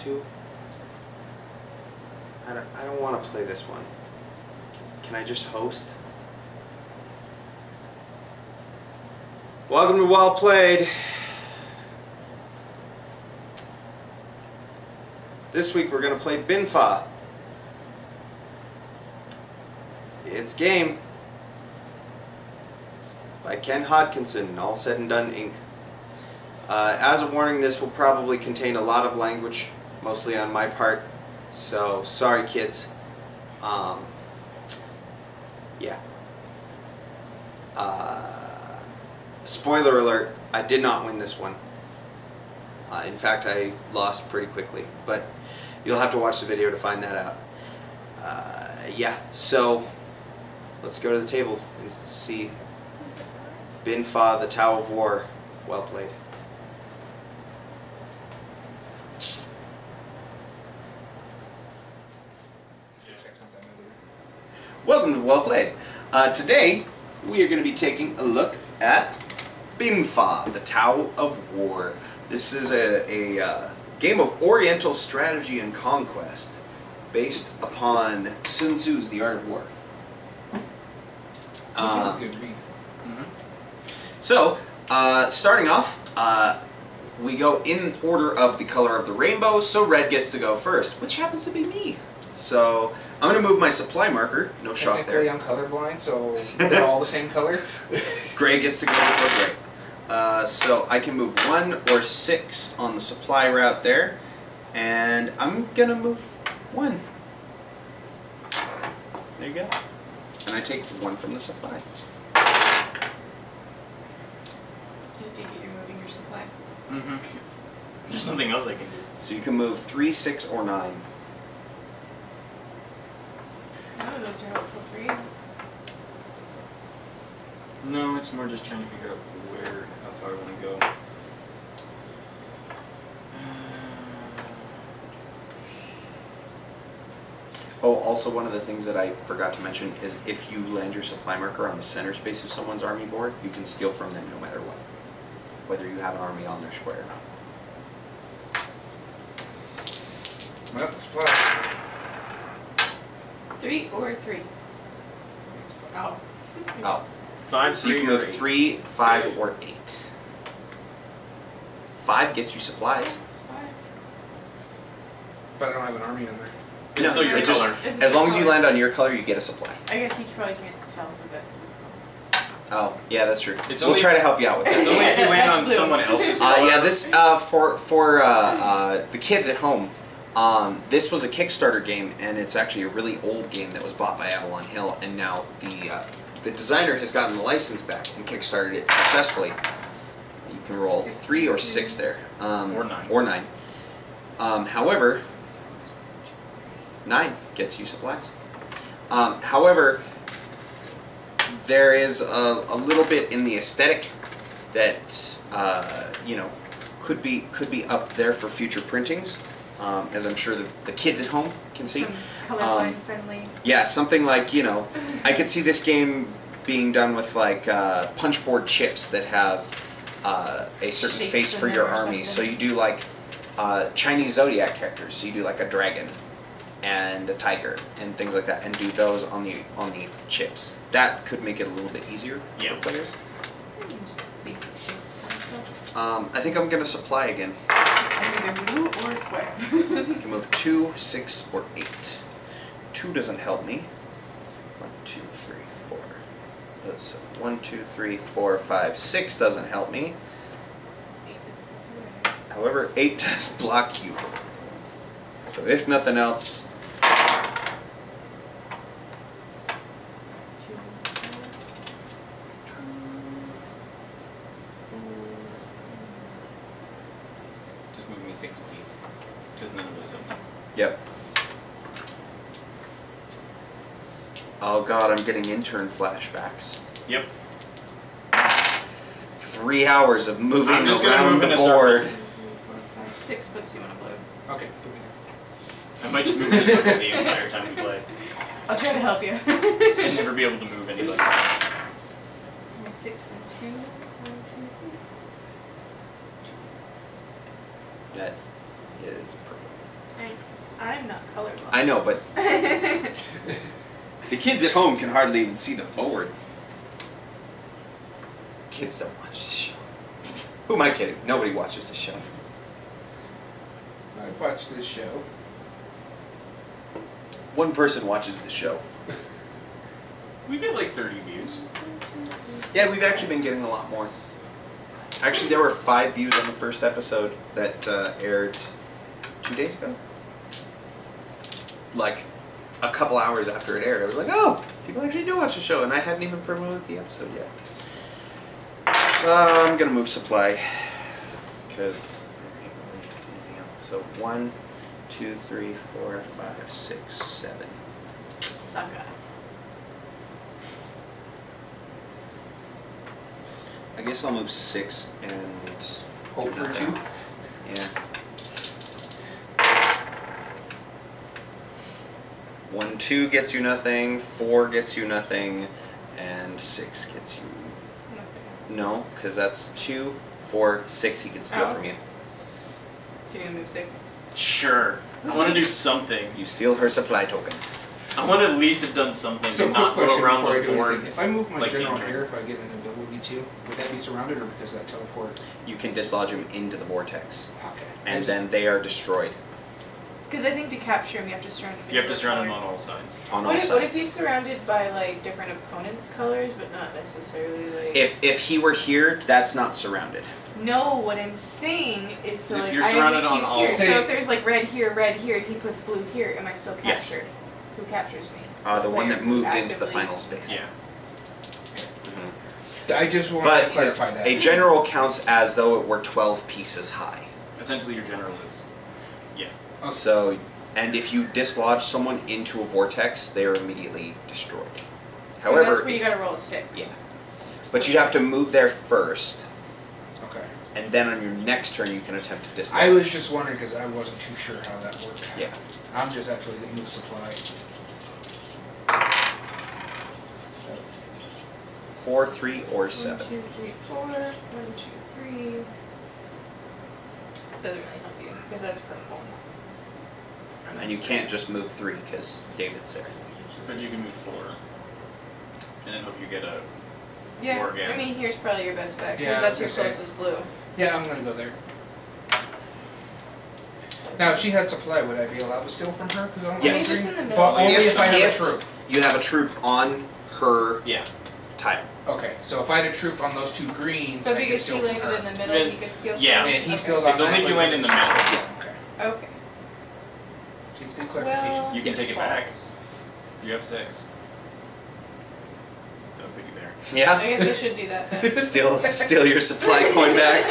to. I don't want to play this one. Can I just host? Welcome to Well Played. This week we're going to play Bin Fa. It's game. It's by Ken Hodkinson, All Said and Done Inc. As a warning, this will probably contain a lot of language, mostly on my part. So, sorry kids. Yeah. Spoiler alert, I did not win this one. In fact, I lost pretty quickly, but you'll have to watch the video to find that out. Yeah, so let's go to the table and see Bin Fa, the Tao of War. Well played. Welcome to Well Played. Today we are going to be taking a look at Bin Fa, the Tao of War. This is a game of Oriental strategy and conquest based upon Sun Tzu's The Art of War. So, starting off, we go in order of the color of the rainbow, so red gets to go first, which happens to be me. So, I'm going to move my supply marker, no shock there. Technically I'm colorblind, so they're all the same color. Gray gets to go before gray. So I can move 1 or 6 on the supply route there, and I'm going to move 1. There you go. And I take 1 from the supply. You're moving your supply. Mm-hmm. There's nothing else I can do. So you can move 3, 6, or 9. None of those are helpful for you. No, it's more just trying to figure out how far I want to go. Oh, also one of the things that I forgot to mention is if you land your supply marker on the center space of someone's army board, you can steal from them no matter what. Whether you have an army on their square or not. Well, supply. 3 or 3. Oh. Oh. 5, So you can move 3, 5, or 8. 5 gets you supplies. But I don't have an army in there. It's still your color. As long as you land on your color, you get a supply. I guess you probably can't tell who that's his color. Oh, yeah, that's true. We'll try to help you out with that. It's only if you land on That's blue. someone else's color. Yeah, this for the kids at home. This was a Kickstarter game, and it's actually a really old game that was bought by Avalon Hill, and now the designer has gotten the license back and kickstarted it successfully. You can roll 3 or 6 there, or 9. Or 9. However, 9 gets you supplies. However, there is a little bit in the aesthetic that you know could be up there for future printings, as I'm sure the kids at home can see. Colorblind friendly. Yeah, something like, you know, I could see this game being done with like punchboard chips that have a certain Shapes face in for there your or army. So something. you do like Chinese zodiac characters. So you do like a dragon and a tiger and things like that, and do those on the chips. That could make it a little bit easier for players. Basic shapes and stuff. I think I'm gonna supply again. And either blue or square. You can move 2, 6, or 8. 2 doesn't help me. 1, 2, 3, 4. So 1, 2, 3, 4, 5, 6 doesn't help me. 8 is blue. However, 8 does block you from it. So if nothing else, Just move me 6, please. Because none of those help me. yep. Oh god, I'm getting intern flashbacks. Yep. 3 hours of moving I'm just gonna around move in the a circle. board. 2, 3, 4, 5, 6 puts you on a blue. Okay, put me there. I might just move in a circle the entire time we play. I'll try to help you. And never be able to move anybody. 6 and 2. 1, 2, 3. That is purple. I'm not colorblind. I know, but the kids at home can hardly even see the board. Kids don't watch this show. Who am I kidding? Nobody watches this show. I watched this show. One person watches the show. We get like 30 views. Yeah, we've actually been getting a lot more. Actually, there were 5 views on the first episode that aired 2 days ago. Like, a couple hours after it aired, I was like, oh, people actually do watch the show, and I hadn't even promoted the episode yet. I'm gonna move supply, because there ain't really anything else. So 1, 2, 3, 4, 5, 6, 7. Sucker. I guess I'll move 6 and Hope do for nothing. 2. Yeah. 1, 2 gets you nothing, 4 gets you nothing, and 6 gets you no, because that's 2, 4, 6 he can steal Oh. from you. So you're gonna move 6? Sure. I want to do something. You steal her supply token. I want to at least have done something So and quick not question go around before I the do board. anything. If I move my like general injured. here, if I get an ability to, would that be surrounded or because of that teleport? You can dislodge him into the vortex, Okay. and then they are destroyed Because I think to capture him, you have to surround him. You have to surround him color. on all sides. on all What if sides. he's surrounded by like different opponents' colors, but not necessarily like? If he were here, that's not surrounded. No, what I'm saying is so If like you're I have surrounded this on piece all- here. Say- So if there's like red here, and he puts blue here, am I still Yes. captured? Who captures me? The one Player that who moved into the actively- final space. Yeah. Mhm. I just want to But his, clarify that. a general counts as though it were 12 pieces high. Essentially, your general is. Yeah. Okay. So, and if you dislodge someone into a vortex, they are immediately destroyed. So However, that's where you if- gotta roll a 6. yeah. But you'd have to move there first, Okay. and then on your next turn you can attempt to dislodge. I was just wondering because I wasn't too sure how that worked. Yeah. I'm just actually going to move supply. 4, 3, or 1, 7. 2, 3, 4. 1, 2, 3. Doesn't really help you because that's purple. And you that's can't red. just move 3 because David's there. But you can move 4. And then hope you get a. Yeah, 4 again. I mean here's probably your best bet because Yeah, I that's was your gonna say. closest blue. Yeah, I'm going to go there. So Now, if she had supply, would I be allowed to steal from her? Because I don't Yes. If it's in the middle, But only If- if I have if- a troop. You have a troop on her Yeah. tile. Okay, so if I had a troop on those 2 greens, So I could because steal he from landed her. in the middle, Then- he could steal. yeah. From And he okay. steals It's only if you land in the middle. Okay. Okay. See, it's good clarification. Well, You can Yes. take it back. You have 6. That'll put you there. Yeah? I guess I should do that then. Steal your supply coin back.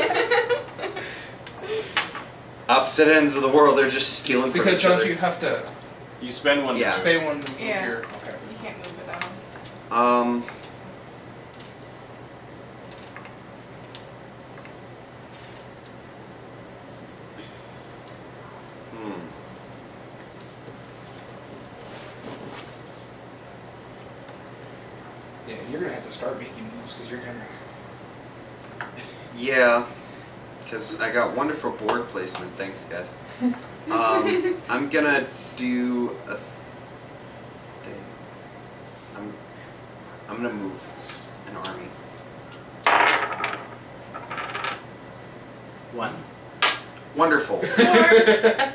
Opposite ends of the world, they're just stealing from Because each don't other. you have to You spend 1 Yeah. to move. pay one to move Yeah. here? Okay. You can't move without him. Hmm. Yeah, you're gonna have to start making moves because you're gonna. Yeah, because I got wonderful board placement. Thanks, guys. I'm gonna do a thing. I'm gonna move an army. 1. Wonderful. There.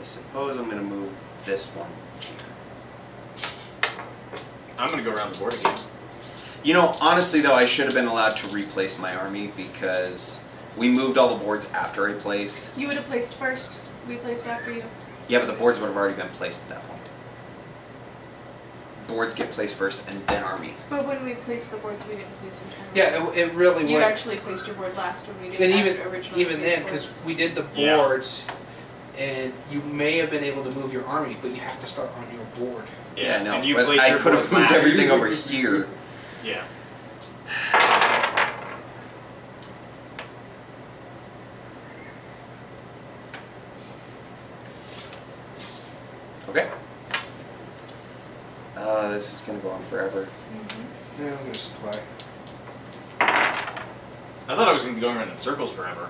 I suppose I'm gonna move this one. I'm gonna go around the board again. You know, honestly though, I should have been allowed to replace my army because we moved all the boards after I placed. You would have placed first. We placed after you. Yeah, but the boards would have already been placed at that point. Boards get placed first and then army. But when we placed the boards, we didn't place them. Yeah, it really You would. actually placed your board last when we did. And originally even placed then, because boards. we did the Yeah. boards, and you may have been able to move your army, but you have to start on your board. Yeah, no, And you but placed I your could have board moved last. everything over here. Yeah. Okay. This is gonna go on forever. Mhm. Yeah, I'm gonna supply. I thought I was going to be going around in circles forever.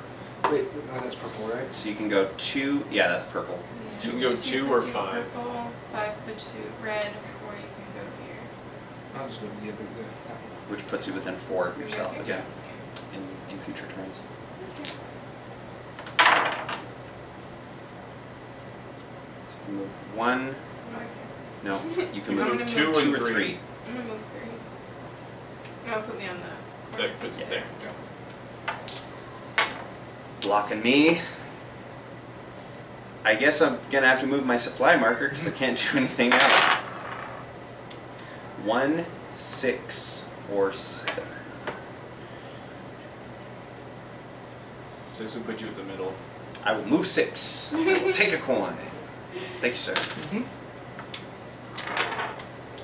Wait, oh, that's purple, right? So you can go 2. Yeah, that's purple. So you can go 2 or 5. Purple, 5 puts you red, or you can go here. I'll just go with the other, that one. Which puts you within 4 of yourself Okay. again in future turns. Okay. So you can move 1. No, you can I'm move gonna 2 move or two or 3. three. I'm gonna move 3. No, put me on the. That puts it there. Go. Blocking me. I guess I'm gonna have to move my supply marker because I can't do anything else. 1, 6, or 7. 6 would put you at the middle. I will move 6. I will take a coin. Thank you, sir. Mm-hmm.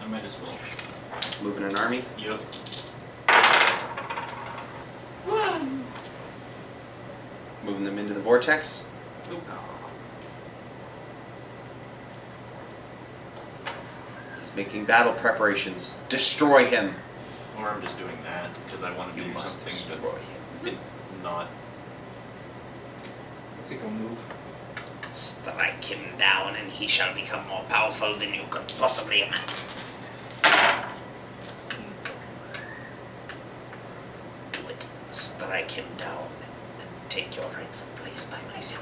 I might as well. Moving an army. Yep. Moving them into the vortex. Oop. Aw. He's making battle preparations. Destroy him. Or I'm just doing that because I want to You do must something destroy that's him. not. I think I'll move. Strike him down and he shall become more powerful than you could possibly imagine. Do it. Strike him down and take your rightful place by my side.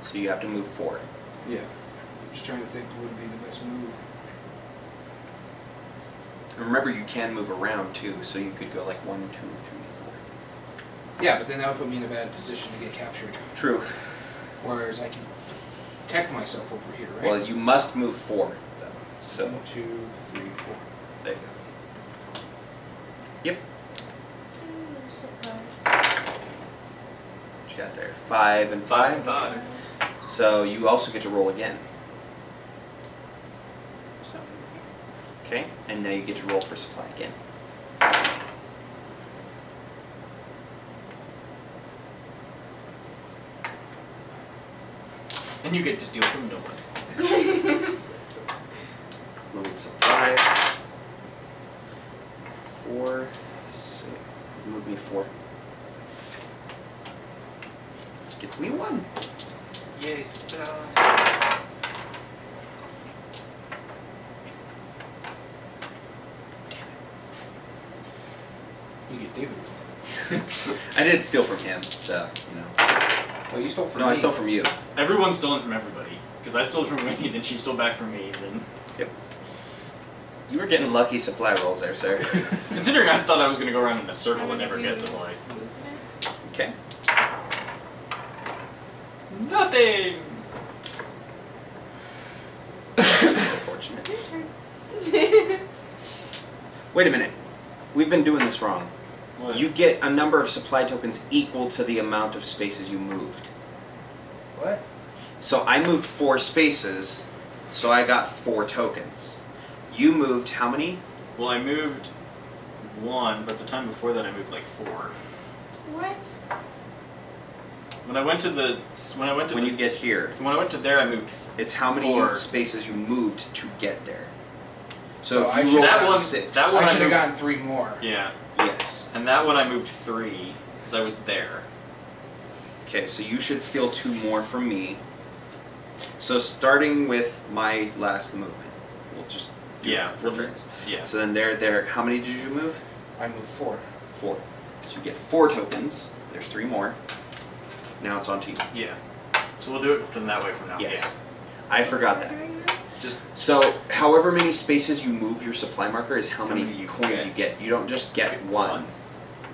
So you have to move 4. Yeah. I'm just trying to think what would be the best move. And remember, you can move around too, so you could go like 1, 2, 3, 4. Yeah, but then that would put me in a bad position to get captured. True. Whereas I can protect myself over here, right? Well, you must move 4, though. So 1, 2, 3, 4. there you go. Yep. What you got there? 5 and 5. 5. So you also get to roll again. Okay, and now you get to roll for supply again. And you get to steal from no one. Moving supply. 4, 6. Move me 4. Which gets me 1. Yay, You get David. I did steal from him, so, you know. Well, you stole from No, me. I stole from you. Everyone's stolen from everybody. Because I stole from Winnie, then she stole back from me, then... Yep. You were getting lucky supply rolls there, sir. Considering I thought I was going to go around in a circle and never get supply. Okay. Nothing! That's unfortunate. Wait a minute. We've been doing this wrong. What? You get a number of supply tokens equal to the amount of spaces you moved. What? So I moved 4 spaces, so I got 4 tokens. You moved how many? Well, I moved 1, but the time before that I moved like 4. What? When I went to the... When I went to When the, you get here, When I went to there, I moved... it's how many 4. spaces you moved to get there. So So I if you should- rolled That one- 6, that one I I should have moved- gotten 3 more. Yeah. yes. And that one I moved 3, because I was there. Okay, so you should steal 2 more from me. So starting with my last movement, we'll just do Yeah, that for we'll do- fairness. Yeah. So then there. How many did you move? I moved 4. 4. So you get 4 tokens. There's 3 more. Now it's on to you. Yeah. So we'll do it from that way from now. Yes. I forgot that. Doing that? Yeah. Just... So, however many spaces you move your supply marker is how many many you coins get. you get. You don't just get 1.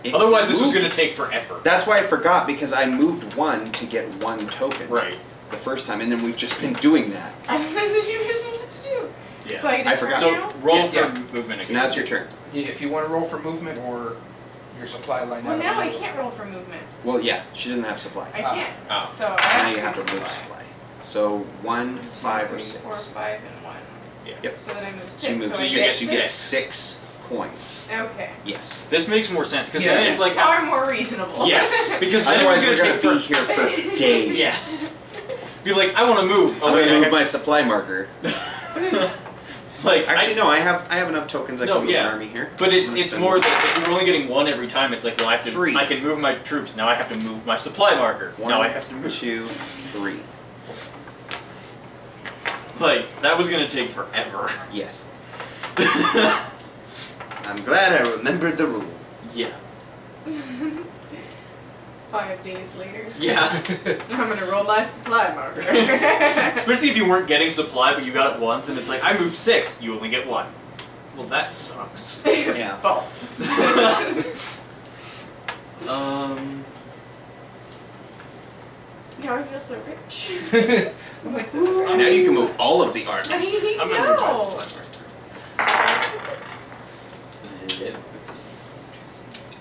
If Otherwise you this was moved- going to take forever. That's why I forgot, because I moved 1 to get 1 token. Right. The first time, and then we've just been doing that. I was what you were supposed to do. Yeah. So I get I it forgot. from So you? roll Yes. for Yeah. movement again. So now it's your turn. Yeah, if you want to roll for movement or your supply line. Well, now I will- can't roll for movement. Well, yeah, she doesn't have supply. I can't. Oh. So I So have now you to have to move supply. So 1, 5, or 4, 6. 5, and 1. Yeah. Yep. So then I move 6. So you move so I 6. get You get 6. 6 coins. Okay. Yes. This makes more sense, because Yeah, then This it's is like... far more reasonable. Yes, because then it was Otherwise, going we're to gonna take be for... here for days. Yes. Be like, I want to move. Oh, I'm wait, gonna I move have- my supply marker. Like Actually, no. I have enough tokens. I No, can move yeah. an army here. But I'm it's gonna it's spend more that if you're only getting one every time, it's like, well, I have to. 3. I can move my troops. Now I have to move my supply marker. 1, now I have to move. 2, 3. Like that was gonna take forever. Yes. I'm glad I remembered the rules. Yeah. 5 days later. Yeah. I'm gonna roll my supply marker. Especially if you weren't getting supply, but you got it once, and it's like, I moved 6, you only get 1. Well, that sucks. Yeah. Balls. Now I feel so rich. Now you can move all of the armies. I'm gonna move my No. supply marker. And then, let's see. 2,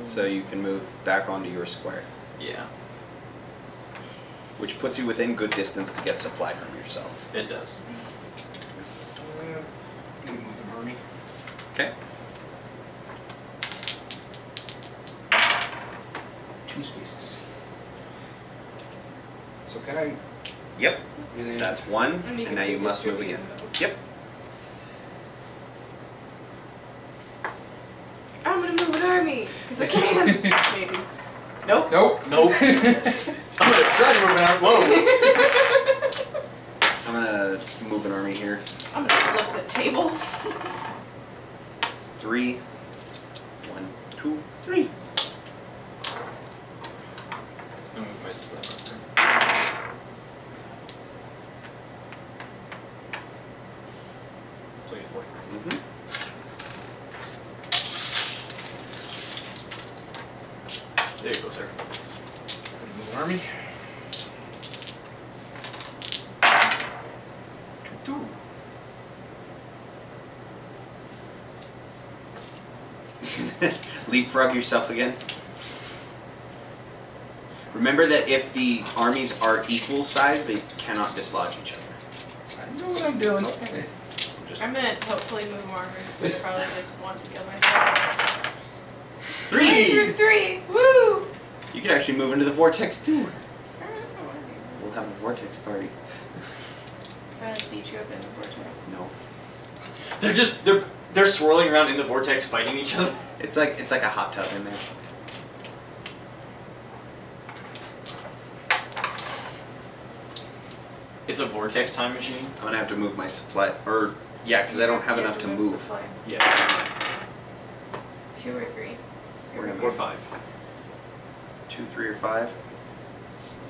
6. So you can move back onto your square, Yeah, which puts you within good distance to get supply from yourself. it does. I'm gonna move an army. Okay. 2 spaces. So can I? Yep. And then That's 1, And you and can now you must move redistribute again. them. Yep. I'm gonna move an army because I can. Maybe. Nope. Nope. Nope. I'm gonna try to move it out. Whoa. I'm gonna move an army here. I'm gonna flip the table. It's 3. 1, 2, 3. I'm moving my supply marker. So you get 4. Mm-hmm. There you go, sir. Move an army. 2. Leapfrog yourself again. Remember that if the armies are equal size, they cannot dislodge each other. I know what I'm doing. Just I'm gonna hopefully move more armor. I probably just want to kill myself. 3! 3! Woo! You could actually move into the vortex too. I don't know. We'll have a vortex party. Can I like beat you up in the vortex? No. They're just they're swirling around in the vortex fighting each other. It's like a hot tub in there. It's a vortex time machine. I'm gonna have to move my supply, or yeah, because I don't have You enough to move move. supply. Yeah. 2 or 3? Or 5. 2, 3, or 5. Let's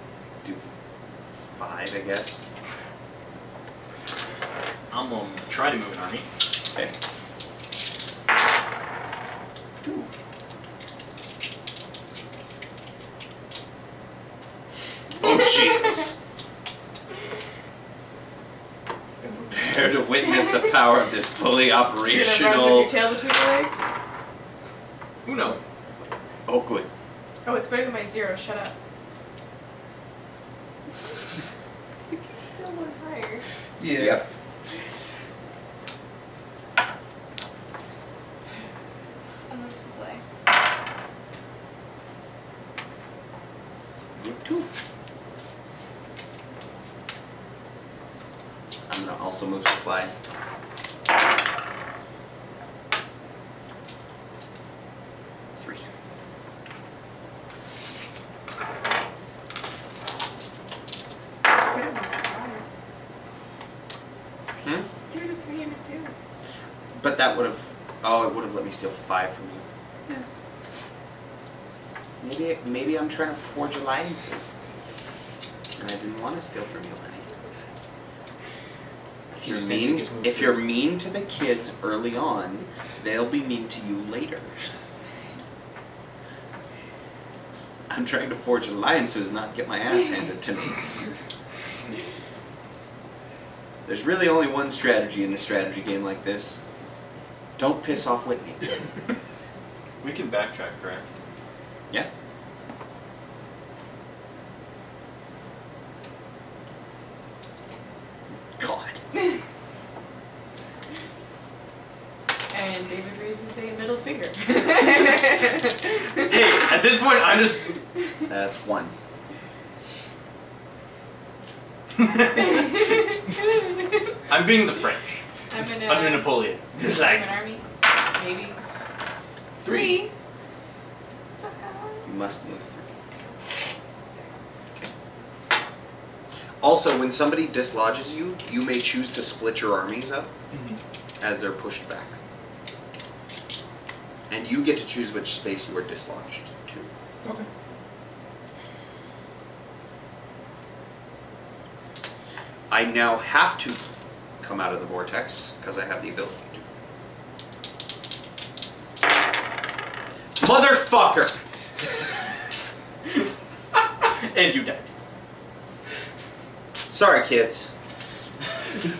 do 5, I guess. I'm gonna try to move an army. Okay. 2. Oh Jesus! Prepare to witness the power of this fully You're gonna run with operational. your tail between your legs? Uno. Oh, good. Oh, it's better than my 0. Shut up. You can still one higher. Yeah. Yep. How much supply? Group 2. I'm gonna also move supply. 3. Could have moved higher. Hmm? You're at a 3 and a 2. But that would have. Oh, it would have let me steal 5 from you. Yeah. Maybe I'm trying to forge alliances. And I didn't want to steal from you, honey. If You you're just need to mean, just move if through. you're mean to the kids early on, they'll be mean to you later. I'm trying to forge alliances, not get my ass handed to me. There's really only one strategy in a strategy game like this. Don't piss off Whitney. We can backtrack, correct? Yeah. God. And David raises a middle finger. Hey, at this point, I'm just. That's 1. I'm being the French I'm gonna. under Napoleon. It's I'm like, an army. Maybe. 3. Sucker. You must move 3. Okay. Also, when somebody dislodges you, you may choose to split your armies up as they're pushed back. And you get to choose which space you are dislodged to. Okay. I now have to come out of the vortex because I have the ability to. Motherfucker! and you died. Sorry, kids.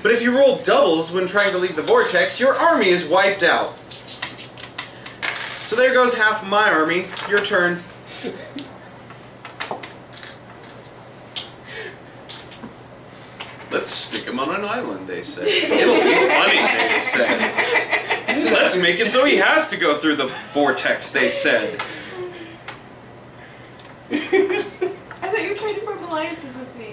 But if you roll doubles when trying to leave the vortex, your army is wiped out. So there goes half my army. Your turn. Let's stick him on an island, they said. It'll be funny, they said. Let's make it so he has to go through the vortex, they said. I thought you were trying to form alliances with me.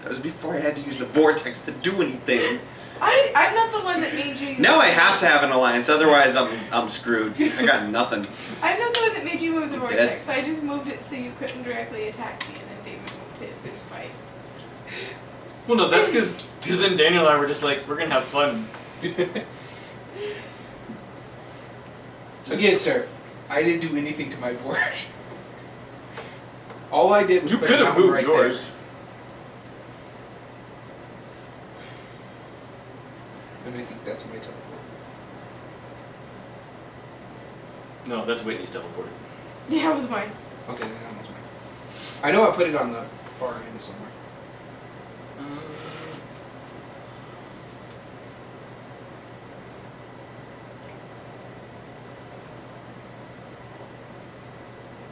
That was before I had to use the vortex to do anything. I'm not the one that made you. Now I have to have an alliance, otherwise I'm screwed. I got nothing. I'm not the one that made you move the Dead. vortex. I just moved it so you couldn't directly attack me, and then David moved his to spite. Well, no, that's because then Daniel and I were just like, we're gonna have fun. Again, sir, I didn't do anything to my board. All I did was You put could a have mountain moved right yours. there. And I think that's my teleport. No, that's Whitney's teleported. Yeah, it was mine. Okay, then that was mine. I know I put it on the far end somewhere.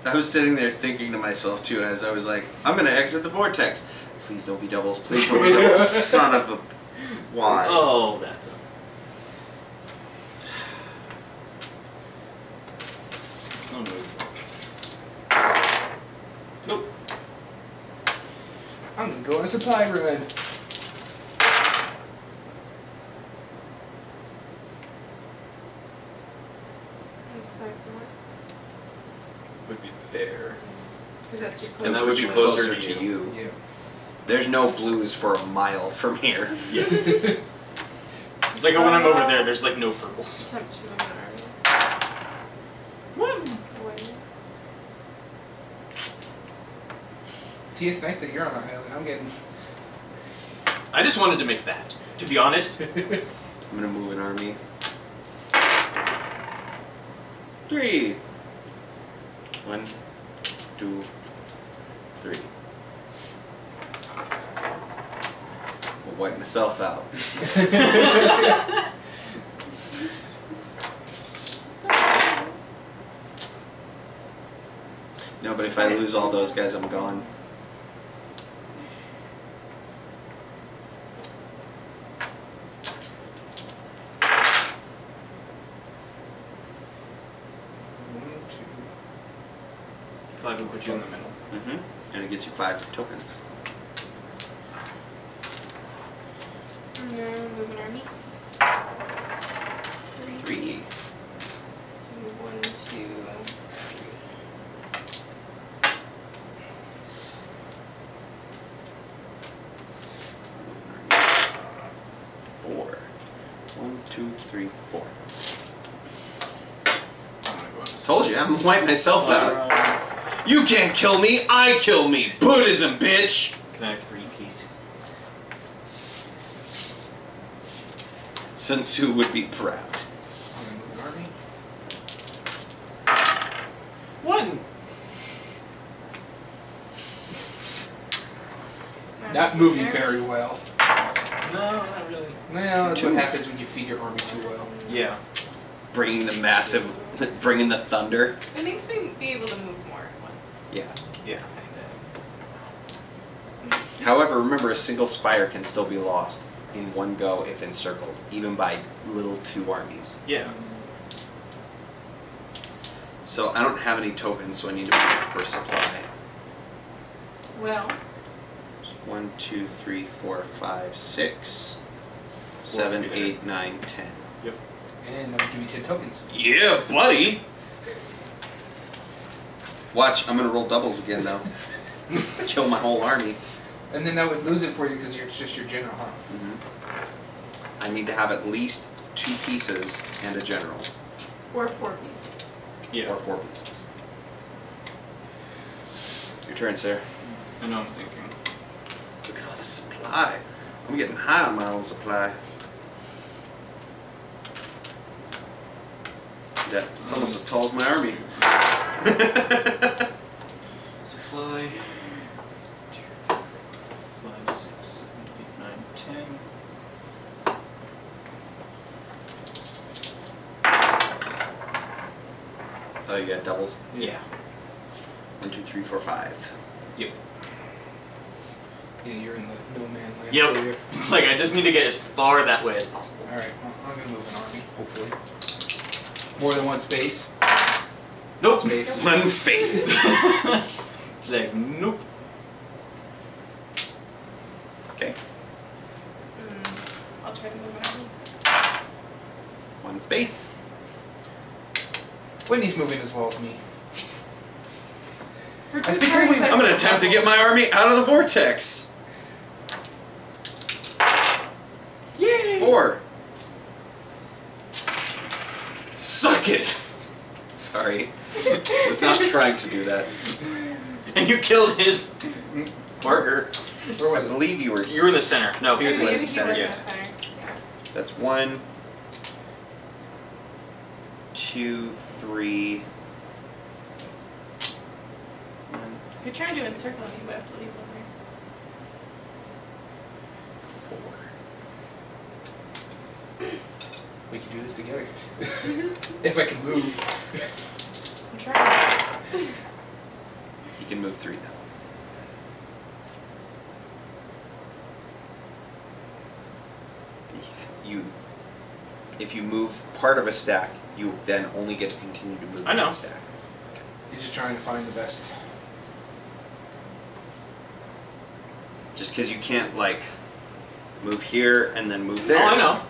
I was sitting there thinking to myself too as I was like, I'm gonna exit the vortex. Please don't be doubles, please don't be doubles. Son of a... Why? Oh, that's a... Oh, no. Nope. I'm gonna go on a supply run. Would be there. Because that's your And that closest. would be Closer closer to to you. Yeah. There's no blues for a mile from here. Yeah. It's like when I'm over there, there's like no purples. Attempt to move an army. What? Away. See, it's nice that you're on an island. I'm getting. I just wanted to make that. To be honest. I'm gonna move an army. 3. 1, 2, 3. I'll wipe myself out. No, but if I lose all those guys, I'm gone. I would put you in the middle. And it gets you 5 tokens. I'm gonna move an army. 3. So move 1, 2, 3. 4. 1, 2, 3, 4. Told you, I'm gonna wipe myself out. You can't kill me, I kill me. Buddhism, bitch. Can I have 3, please? Sun Tzu would be proud. I'm gonna move an army. 1. Not moving very well. No, not really. Well, that's 2. what happens when you feed your army too well. Yeah. Bringing the massive, bringing the thunder. It makes me be able to move more at once. Yeah. Yeah. However, remember a single spire can still be lost in one go if encircled, even by little 2 armies. Yeah. So I don't have any tokens, so I need to move for supply. Well, 1, 2, 3, 4, 5, 6, 7, Yeah. 8, 9, 10. Yep. And that would give you 10 tokens. Yeah, buddy! Watch, I'm gonna roll doubles again though. Kill my whole army. And then that would lose it for you because it's just your general, huh? I need to have at least 2 pieces and a general. Or 4 pieces. Yeah. Or 4 pieces. Your turn, sir. I know I'm thinking. Look at all the supply. I'm getting high on my own supply. Yeah, it's almost as tall as my army. Supply. 2, 3, 4, 5, 6, 7, 8, 9, 10. Oh, you got doubles? Yeah. 1, 2, 3, 4, 5. Yep. Yeah, you're in the no man land. Yep. area. It's like I just need to get as far that way as possible. Alright, well, I'm gonna move an army, hopefully. More than one space. Nope. Space. One space. It's like nope. Okay. I'll try to move an army. 1 space. Whitney's moving as well as me. For That's two because we- turns, I I'm gonna can attempt to double. get my army out of the vortex. Yay! 4. Suck it! Sorry. I was not trying to do that. And you killed his marker. Where I was it? believe you were You were in the center. No, he was in I the think he center, was in yeah. the center. Yeah. So that's 1, 2, 3. 1, If you're trying to encircle him, you would have to leave one 4. We can do this together. If I can move. I'm trying. You can move 3 now. If you move part of a stack, you then only get to continue to move I know. that stack. You're just trying to find the best. Just because you can't like move here and then move there. Oh, I know.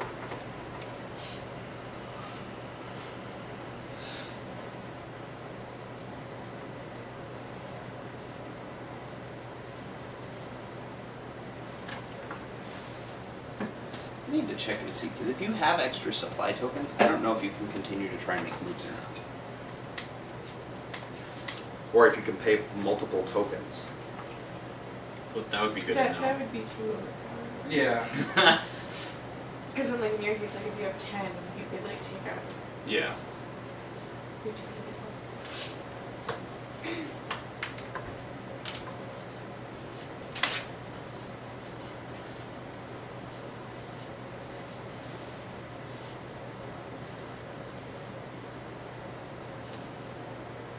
I need to check and see, because if you have extra supply tokens, I don't know if you can continue to try and make moves or not. Or if you can pay multiple tokens. Well, that would be good to That know. would be too overpowered. Yeah. Because in like in your case, like if you have 10, you could like take out Yeah. 3 tokens.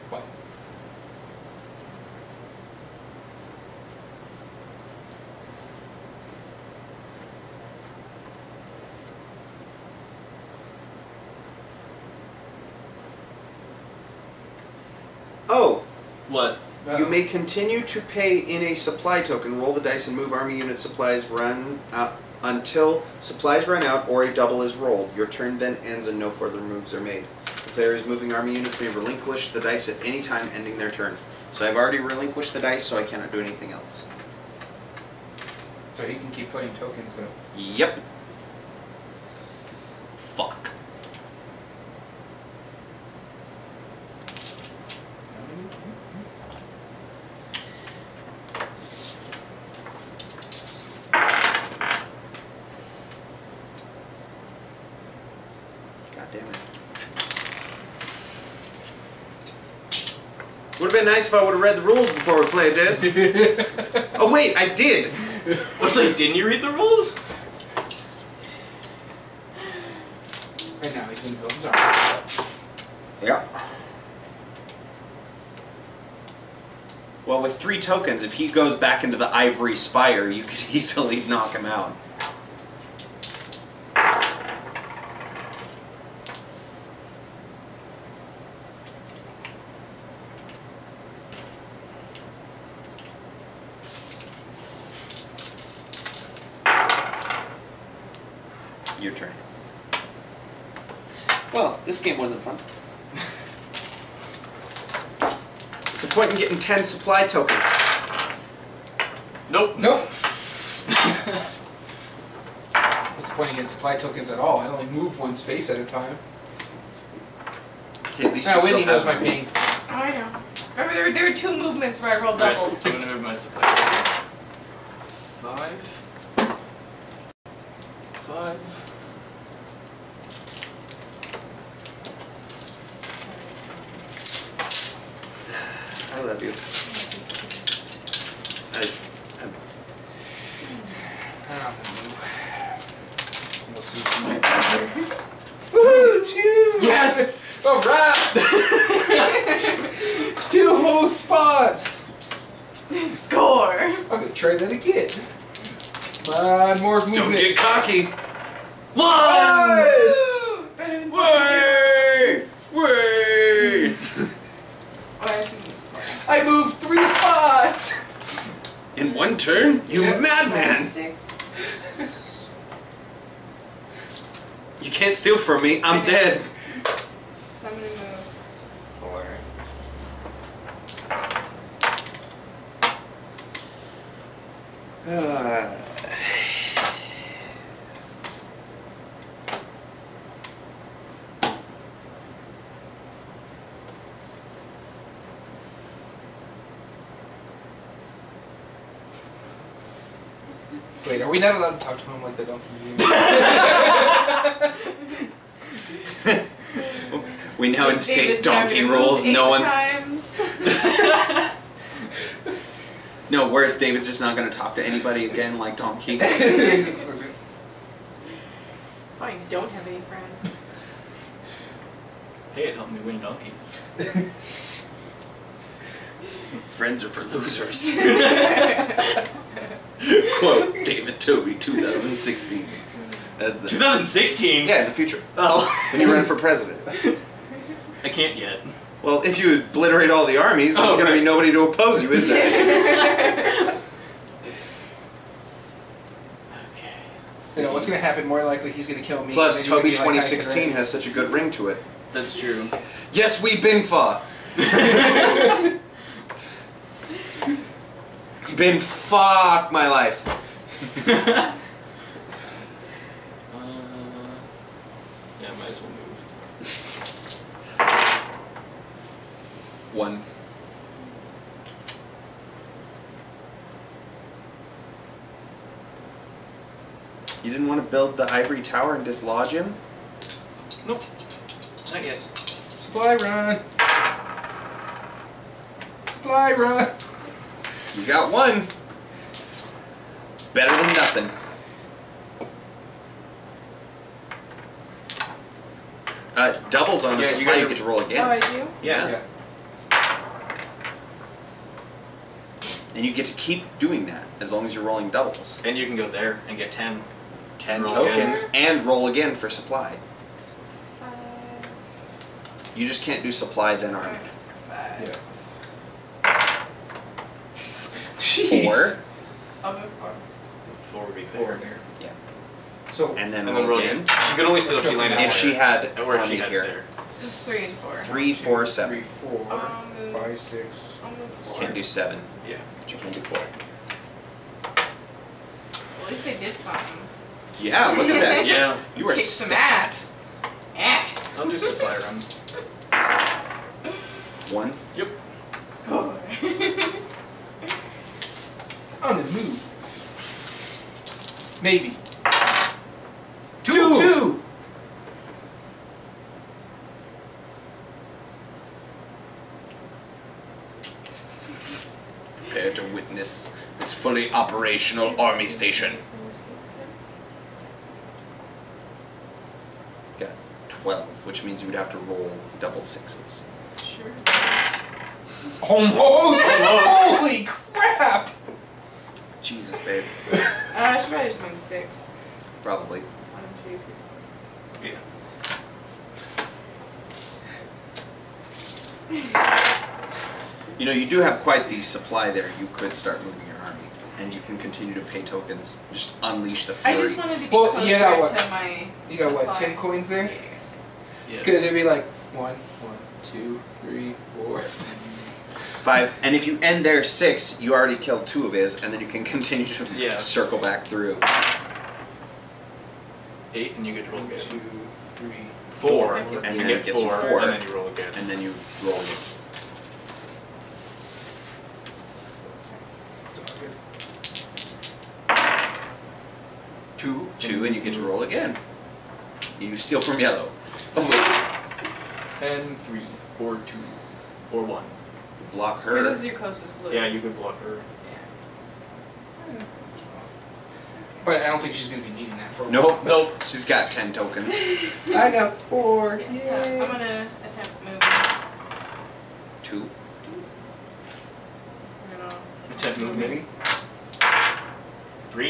What? Oh! What? You may continue to pay in a supply token. Roll the dice and move army unit supplies run out until supplies run out or a double is rolled. Your turn then ends and no further moves are made. The players moving army units may relinquish the dice at any time, ending their turn. So I've already relinquished the dice, so I cannot do anything else. So he can keep playing tokens though. Yep. Fuck. God damn it. Would have been nice if I would have read the rules before we played this. Oh wait, I did. I was like, didn't you read the rules? Right now he's gonna build his army. Yeah. Well, with 3 tokens, if he goes back into the Ivory Spire, you could easily knock him out. Your turn. Well, this game wasn't fun. What's the point in getting 10 supply tokens? Nope. Nope. What's the point in getting supply tokens at all? I only move one space at a time. Okay, at least Now, you still Whitney knows have my pain. Oh, I know. Remember, there were 2 movements where I rolled Right, doubles. I'm gonna move my supply. 5. 5. I love you. I'm gonna move. We'll see. Woo! 2! Yes! Alright! 2 whole spots! Score! I'm gonna try that again. Come on, more movement. Don't get cocky. One! Woo! Better than Wait! Wait! Oh, I have to move supply. I moved 3 spots! In one turn? You madman! 6. You can't steal from me. I'm dead. So I'm gonna move 4. Wait, are we not allowed to talk to him like the donkey? We now instate David's donkey having to rolls. move No 8 one's. times. No, whereas David's just not going to talk to anybody again like Donkey. Fine, don't have any friends. Hey, it helped me win Donkey. Friends are for losers. Quote, David Toby, 2016. 2016? Yeah, in the future. Oh. When you run for president. I can't yet. Well, if you obliterate all the armies, there's Oh, going to be right. nobody to oppose you, is there? Okay. You know, what's gonna happen more likely he's gonna kill me. Plus, and then you're Toby gonna be like 2016 Tyson has such a good ring to it. That's true. Yes, we bin fa. Bin fuck my life. Yeah, might as well move. 1. you didn't want to build the ivory tower and dislodge him? Nope. Not yet. Supply run. Supply run. You got 1. Better than nothing. Doubles on the Yeah, you supply, gotta- you get to roll Oh, again. I do? Yeah. And you get to keep doing that as long as you're rolling doubles. And you can go there and get 10. 10 Roll tokens and roll again for supply. 5. You just can't do supply then army. 5. Yeah. Jeez. 4 I'll move 4. 4 would be 4 fair. there. Yeah. So and then And roll then roll again. again. She could only steal if she landed If she there. had Or if she army had here. there. Just 3 and 4. 3, 4, 3, 7. 4, move. 5, 6. I'll move 4. Can't do 7, Yeah. but you can do 4. Well, at least I did something. Yeah, look at that. Yeah. You are Kick some stacked. ass. Eh. I'll do supply run. 1. Yep. Score. On the move. Maybe. 2. 2. Prepare to witness this fully operational army station. 4, 6, 7. Got 12, which means you would have to roll double 6s. Sure. Almost. Holy crap. Jesus, babe. I should probably just move 6. Probably. 1, 2, 3. Yeah. You know, you do have quite the supply there. You could start moving your army and you can continue to pay tokens. Just unleash the I fury. just wanted to be Well, closer you got what? to my. You got what, supply. 10 coins there? Yeah, Yeah. Because it'd be like 1, 2, 3, 4. 5, and if you end there 6, you already killed 2 of his, and then you can continue to Yeah. circle back through. 8, and you get to roll 1, 2, again. 3, 4, That gives and you- you get gets you 4, four. and then you roll again. And then you roll again. Two, 2, and you get to roll again. You steal from yellow. and 3, or 2, or 1. Block Or her. this is your closest blue. Yeah, you could block her. Yeah. But I don't think she's going to be needing that for a while. Nope. Nope. She's got 10 tokens. I got 4. Yeah, so I'm gonna attempt moving. 2. I'm gonna Attempt movement. 3,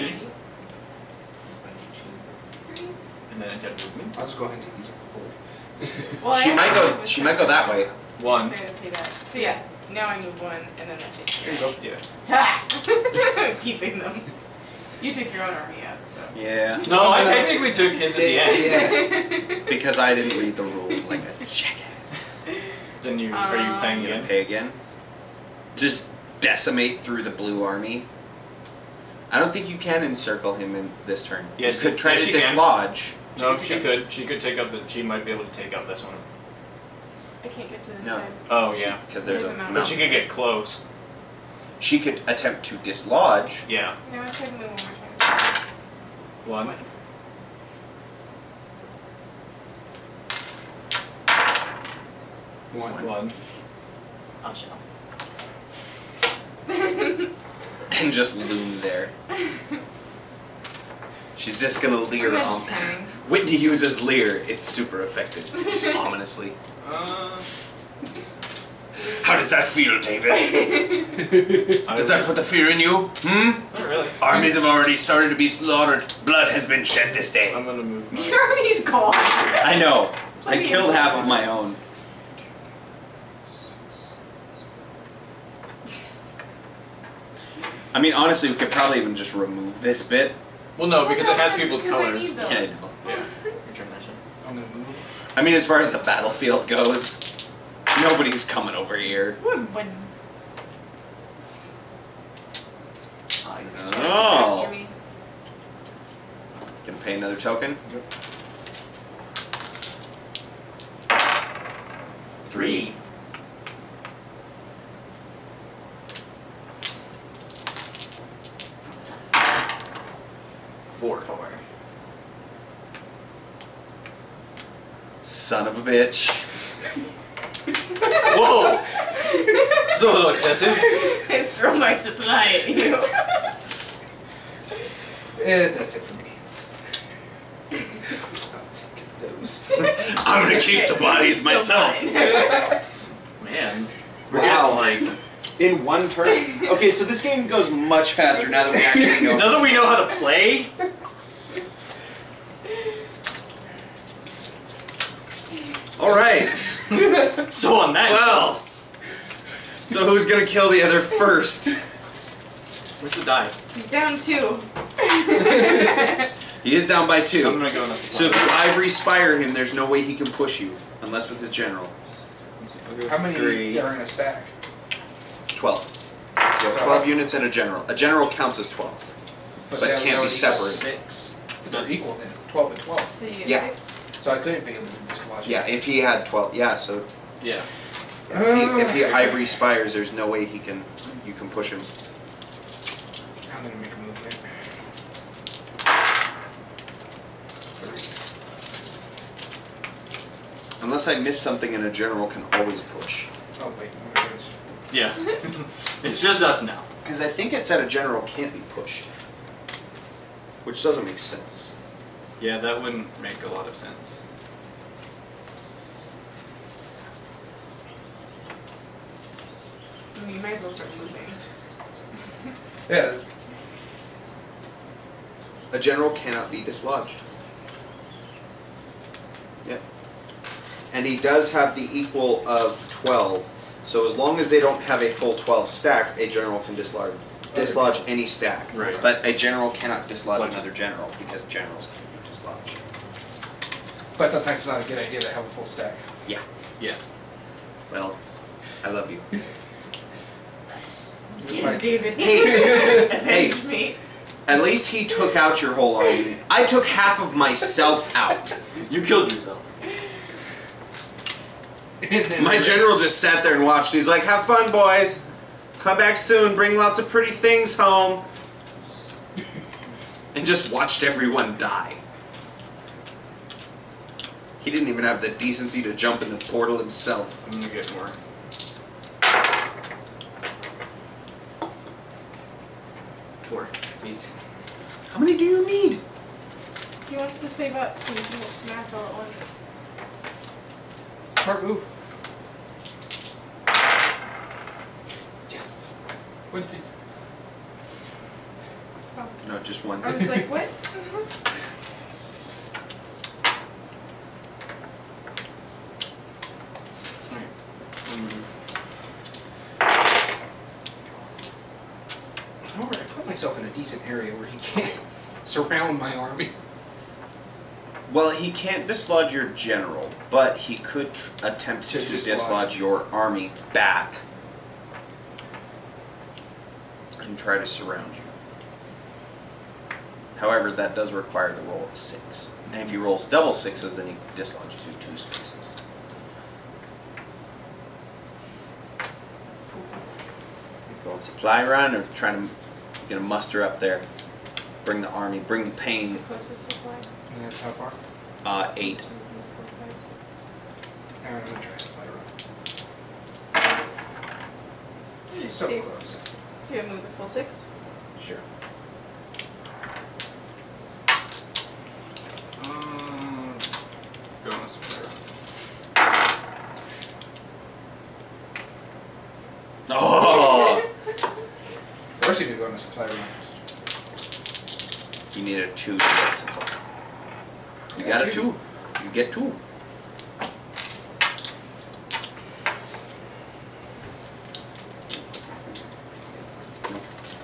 and then attempt movement. I'll just go ahead and take these off the board. Well, I She have might to go. move She with might go that way. 1. So I gotta pay that. So yeah, now I move 1, and then that takes There you go. Yeah. Ha! Keeping them. You took your own army out, so. Yeah. No, I technically took his at the end. Yeah. Because I didn't read the rules like a jackass. Then you are you playing You gonna again? pay again? Just decimate through the blue army. I don't think you can encircle him in this turn. Yes, you could try yes, to you can. dislodge. No, she could. She could take out the. She might be able to take out this one. I can't get to this No. side. Oh yeah. Because there's There's a a mountain. But she could get close. She could attempt to dislodge. Yeah. No, I tried to move 1 more time. 1. One. 1. I'll chill. And just loom there. She's just gonna leer I'm on. just kidding. Whitney uses leer. It's super effective. Just ominously. How does that feel, David? Does that put the fear in you? Hmm? Not really. Armies have already started to be slaughtered. Blood has been shed this day. I'm gonna move my. Your army's gone. I know. I Like, killed it's half gone. of my own. I mean, honestly, we could probably even just remove this bit. Well, no, because it has that's people's because I colors. need those. Yeah, I know. Yeah. Your turn, Ashley. I'm going to move. I mean, as far as the battlefield goes, nobody's coming over here. When? Oh, he's gonna try to Oh. attack me. Gonna pay another token. 3. Four. Son of a bitch. Whoa! It's a little excessive. I throw my supply at you. And that's it for me. I'll take those. I'm gonna keep the bodies Still myself. mine. Man. We're Wow. getting like. In one turn? Okay, so this game goes much faster now that we actually know. Doesn't we know how to play? Alright, So on that. well. So who's gonna kill the other first? Where's the die? He's down 2. He is down by I'm 2. gonna go in a So if you Ivory Spire him, there's no way he can push you. Unless with his general. How many 3. are in a stack? 12. You have 12 units and a general. A general counts as 12. But they it can't be already got separated. 6. But they're equal then. 12 and 12. So you get Yeah. 6. So I couldn't be able to dislodge Yeah, if he had 12. Yeah, so Yeah. if he Ivory Spires, there's no way he can. You can push him. I'm gonna make a move there. 3. Unless I miss something and a general can always push. Oh wait, no, it is. Yeah. It's just us now. Because I think it said a general can't be pushed. Which doesn't make sense. Yeah, that wouldn't make a lot of sense. I mean, you might as well start moving. Yeah. A general cannot be dislodged. Yep. And he does have the equal of 12. So as long as they don't have a full 12 stack, a general can dislodge dislodge any stack. Right. But a general cannot dislodge Like- another general because generals can be dislodged. But sometimes it's not a good idea to have a full stack. Yeah. Yeah. Well, I love you. Nice. Yeah, David. Hey, Avenge me. at least he took out your whole army. I took half of myself out. You killed yourself. My general just sat there and watched. He's like, "Have fun, boys. Come back soon. Bring lots of pretty things home." And just watched everyone die. He didn't even have the decency to jump in the portal himself. I'm gonna get more. Four. Please. How many do you need? He wants to save up so he can whoop some ass all at once. Smart move. Yes. One piece. Oh, No, just one. I was like, what? Alright, I put myself in a decent area where he can't surround my army. Well, he can't dislodge your general, but he could attempt To to dislodge. dislodge your army back and try to surround you. However, that does require the roll of 6. And if he rolls double 6s, then he dislodges you 2 spaces. Go on supply run or trying to get a muster up there. Bring the army, bring the What's pain. the closest supply? And that's how far? 8. 2, 3, 4, 5, 6. I'm gonna try supply run. So Six. close. Do you have move the full 6? Sure. Go on supply run. Oh! First you could go on a supply run. You need a 2 to get supply. You got a 2. You get 2.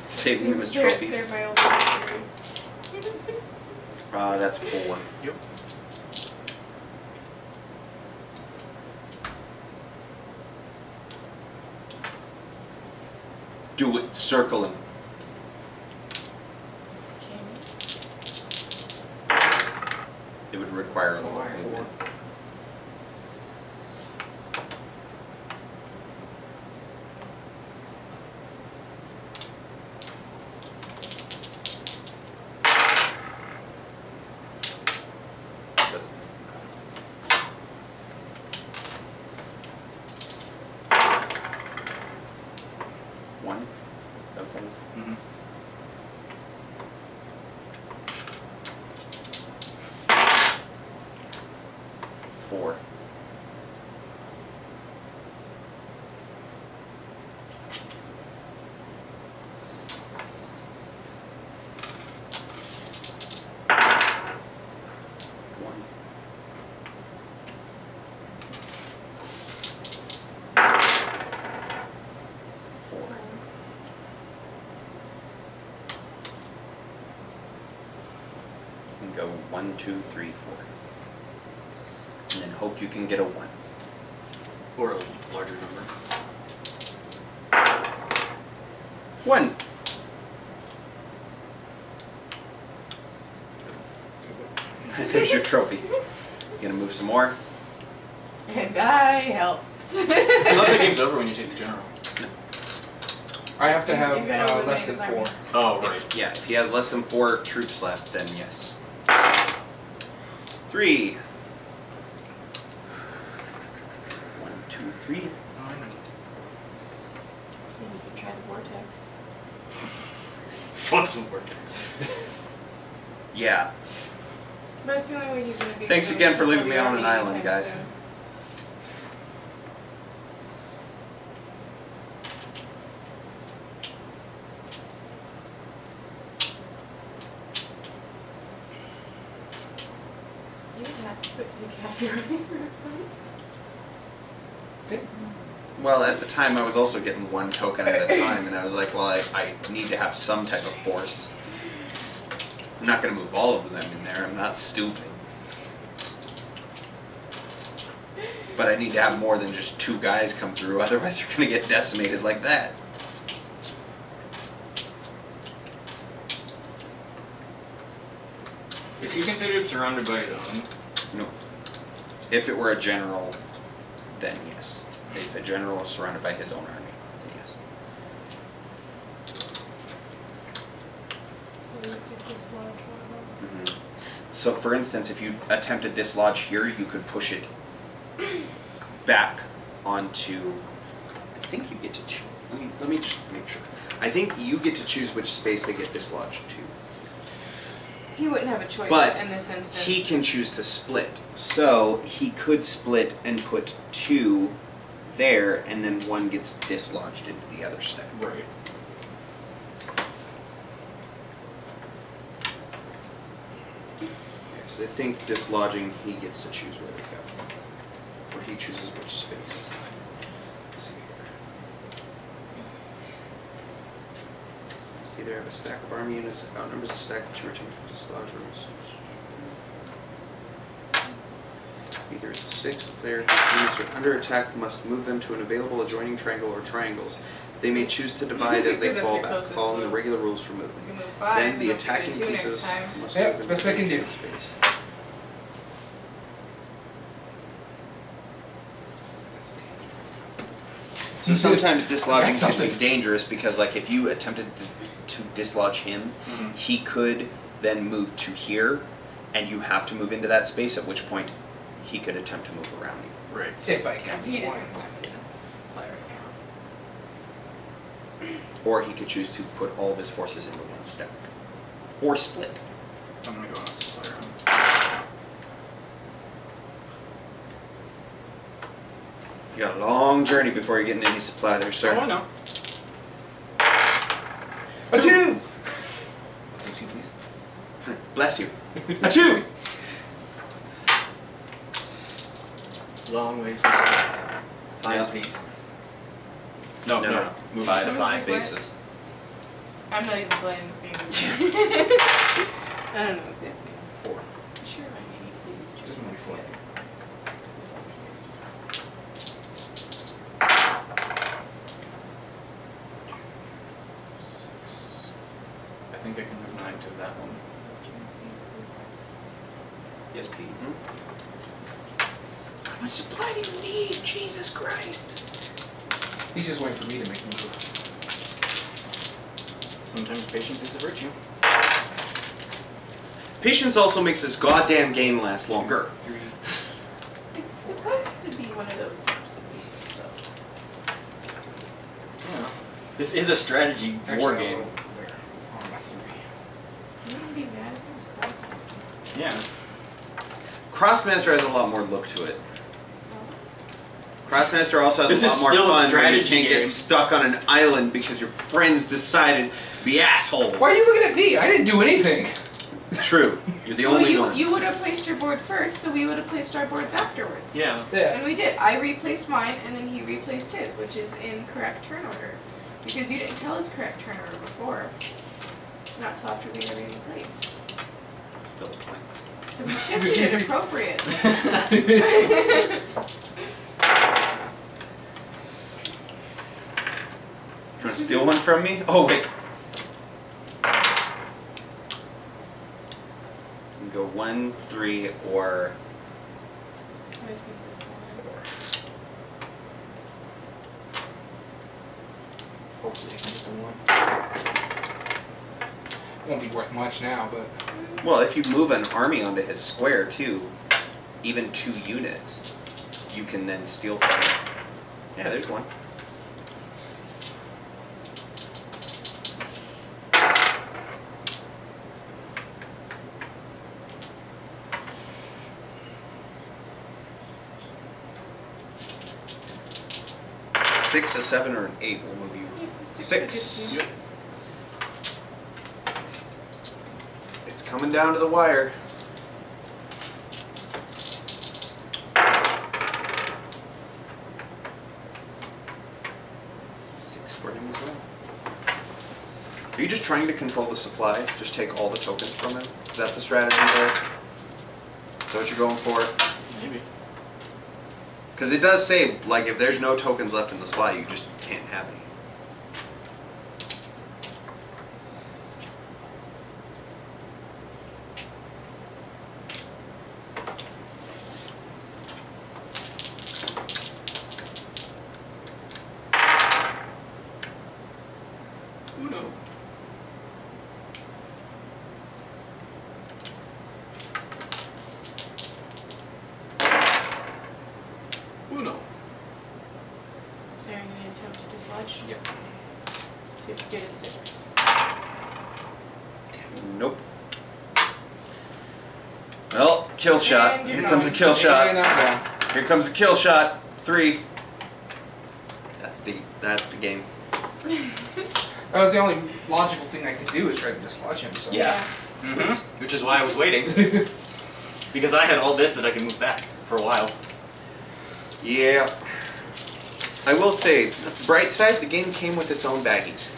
Saving them as trophies. They're my old That's 4. Yep. Do it. Circle him. It would require a lot of movement. Just- One. Something's. Mm-hmm. Four. One. Four. You can go 1, 2, 3, 4. And then hope you can get a 1. Or a larger number. 1. There's your trophy. You gonna move some more? And I helped. I thought the game's over when you take the general. I have to You have gotta eliminate less than his army. 4. Oh, right. Yeah, if he has less than 4 troops left, then yes. 3. 1, 2, 3. You can try the vortex. Fuck the work. Yeah. But it's the only way he's gonna be. Thanks able to again for support leaving the me on army an island, anytime guys. soon. You didn't have to put the cafe army for a phone. Well, at the time I was also getting one token at a time, and I was like, well, I need to have some type of force. I'm not going to move all of them in there, I'm not stupid. But I need to have more than just 2 guys come through, otherwise they're going to get decimated like that. Is he considered surrounded by his own? No. If it were a general, then yes. If a general is surrounded by his own army, then yes. Mm-hmm. So for instance, if you attempt to dislodge here, you could push it back onto, I think you get to choose, let me just make sure. I think you get to choose which space they get dislodged to. He wouldn't have a choice But in this instance. he can choose to split. So he could split and put 2 there, and then 1 gets dislodged into the other stack. Right. So I think dislodging, he gets to choose where they go. Or he chooses which space. Let's see here. Must either have a stack of army units that outnumbers the stack that you return to dislodge rooms. Either it's a 6, the player whose units are under attack must move them to an available adjoining triangle or triangles. They may choose to divide as they Because that's fall your back, closest following the move. regular rules for You movement. can move 5. Then the move to attacking 2 next pieces time. must Yep, move it's best I can do. space. So sometimes dislodging Got can be something. dangerous because, like, if you attempted to dislodge him, Mhm. he could then move to here, and you have to move into that space, at which point he could attempt to move around you. Right. If I can. He Why isn't not? play right now. Or he could choose to put all of his forces into one stack. Or split. I'm gonna go on a supply round. You got a long journey before you're getting any supply there, sir. Oh, I know. A 2! Take 2, please. Bless you. A 2! Long way from supply. 5, Yeah. please. No, No, no. Move 5 to 5 split. spaces. I'm not even playing this game. I don't know what's happening. 4. Sure, I need these. Just only 4. I think I can move 9 to that one. Yes, please. How much supply do you need? Jesus Christ. He's just waiting for me to make a move. Sometimes patience is a virtue. Patience also makes this goddamn game last longer. 3. It's supposed to be one of those types of games, though. Yeah. This is a strategy war game. Where? On a 3. You wouldn't be mad if it was crossed. Yeah. Crossmaster has a lot more look to it. So, Crossmaster also has This a is lot more still a fun where you strategy can't game. get stuck on an island because your friends decided to be assholes. Why are you looking at me? I didn't do anything. True. You're the well, only one. you would have placed your board first, so we would have placed our boards afterwards. Yeah. And we did. I replaced mine, and then he replaced his, which is in correct turn order. Because you didn't tell us correct turn order before. Not till after we had already placed. Still pointless. So we shifted it appropriately. You want to steal one from me? Oh, wait. You can go 1, 3, or... Hopefully I can get the 1. Won't be worth much now, but Well, if you move an army onto his square, too, even 2 units, you can then steal from him. Yeah, there's one. A 6, a 7, or an 8 will move you. 6. It's coming down to the wire. Are you just trying to control the supply? Just take all the tokens from him? Is that the strategy there? Is that what you're going for? Maybe. Because it does say, like, if there's no tokens left in the supply, you just can't have any. Uno. Uno. So you're going to attempt to dislodge? Yep. So if you get a 6. Nope. Well, kill shot. And you're Here comes a going. kill Yeah, shot. knock down. Here comes a kill shot. 3. That's the game. That was the only logical thing I could do is try to dislodge him. So. Yeah. Mm-hmm. Which is why I was waiting. Because I had all this that I could move back for a while. Yeah. I will say, bright side, the game came with its own baggies.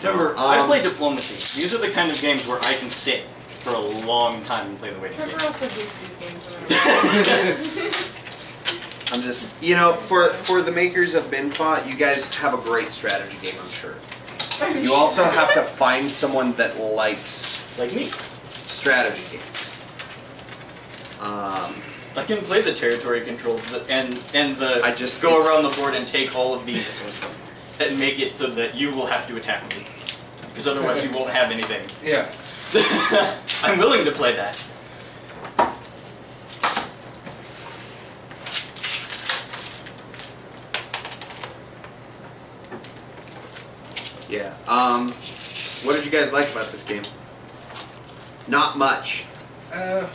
Remember, I play diplomacy. These are the kind of games where I can sit for a long time and play the waiting game. Trevor also hates these games. I'm just, you know, for the makers of Binfa, you guys have a great strategy game, I'm sure. You also have to find someone that likes Like me. strategy games. I can play the territory control and the I just- go it's- around the board and take all of these and make it so that you will have to attack me. Because otherwise you won't have anything. Yeah. I'm willing to play that. Yeah. What did you guys like about this game? Not much. I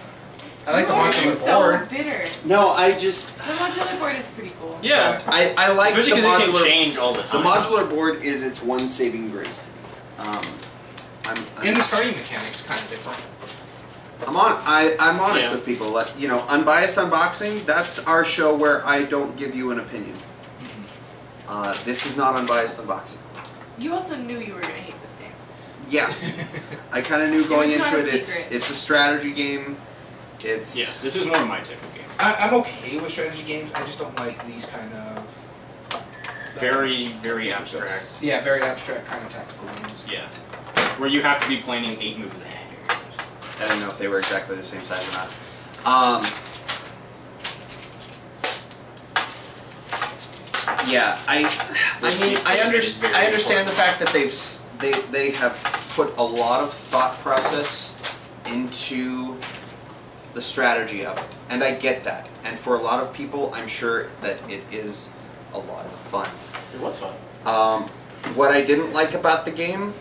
like the Oh, modular it's so board. bitter. No, I just... The modular board is pretty cool. Yeah. I like the Especially because it can modular... change all the The time. modular board is its one saving grace to me. And the starting mechanics kind of different. I'm honest Yeah. with people. Like, you know, unbiased unboxing. That's our show where I don't give you an opinion. This is not unbiased unboxing. You also knew you were going to hate this game. Yeah, I kind of knew going was not into a it. secret. It's a strategy game. It's Yeah, this is more of my type of game. I'm okay with strategy games. I just don't like these kind of Very, very abstract. Yeah, very abstract kind of tactical games. Yeah. Where you have to be planning 8 moves ahead. I don't know if they were exactly the same size or not. Yeah, I mean, I understand the fact that they have put a lot of thought process into the strategy of it, and I get that. And for a lot of people, I'm sure that it is a lot of fun. It was fun. What I didn't like about the game,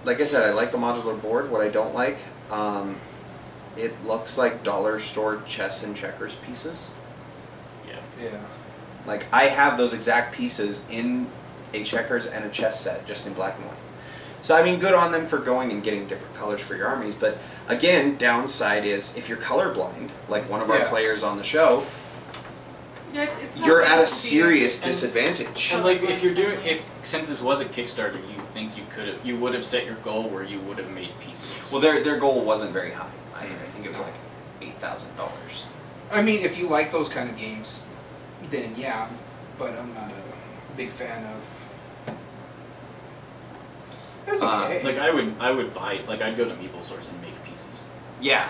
like I said, I like the modular board. What I don't like, it looks like dollar store chess and checkers pieces. Yeah. Yeah. Like, I have those exact pieces in a checkers and a chess set, just in black and white. So, I mean, good on them for going and getting different colors for your armies, but again, downside is if you're colorblind, like one of our Yeah. players on the show, Yeah, it's not you're like at a it's serious And- disadvantage. And like, if you're doing, since this was a Kickstarter, you would have set your goal where you would have made pieces. Well, their goal wasn't very high. I think it was like $8,000. I mean, if you like those kind of games, then yeah. But I'm not a big fan of. It was okay. Like I would buy, like I'd go to Meeple Source and make pieces. Yeah,